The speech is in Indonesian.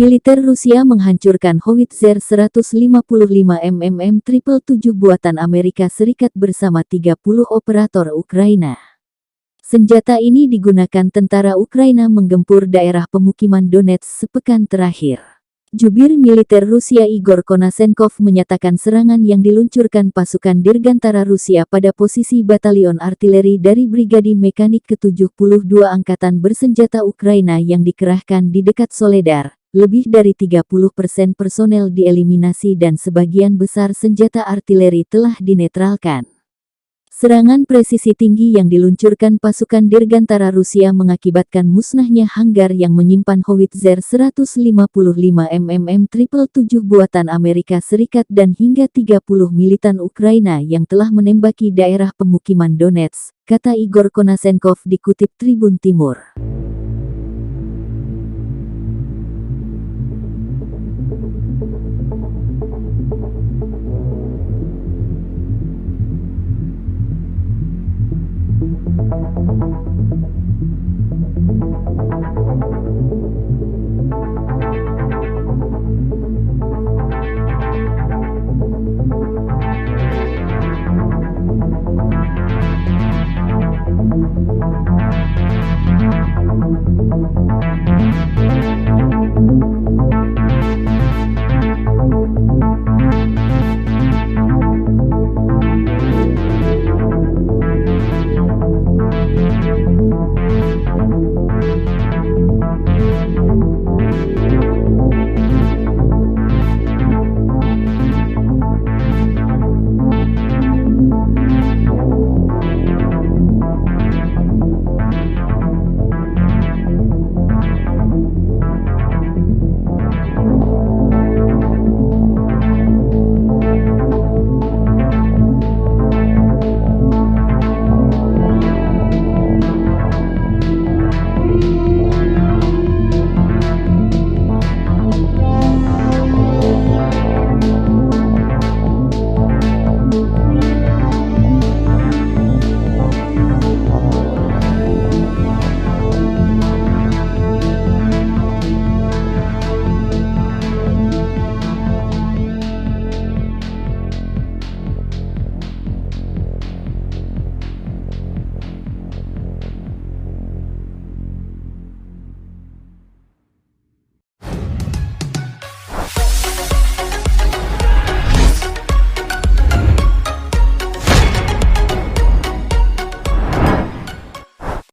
Militer Rusia menghancurkan Howitzer 155 mm 777 buatan Amerika Serikat bersama 30 operator Ukraina. Senjata ini digunakan tentara Ukraina menggempur daerah pemukiman Donetsk sepekan terakhir. Jubir militer Rusia Igor Konasenkov menyatakan serangan yang diluncurkan pasukan Dirgantara Rusia pada posisi batalion artileri dari Brigadi Mekanik ke-72 Angkatan Bersenjata Ukraina yang dikerahkan di dekat Soledar. Lebih dari 30% personel dieliminasi dan sebagian besar senjata artileri telah dinetralkan. Serangan presisi tinggi yang diluncurkan pasukan Dirgantara Rusia mengakibatkan musnahnya hanggar yang menyimpan Howitzer 155 mm 777 buatan Amerika Serikat dan hingga 30 militan Ukraina yang telah menembaki daerah pemukiman Donetsk, kata Igor Konasenkov dikutip Tribun Timur.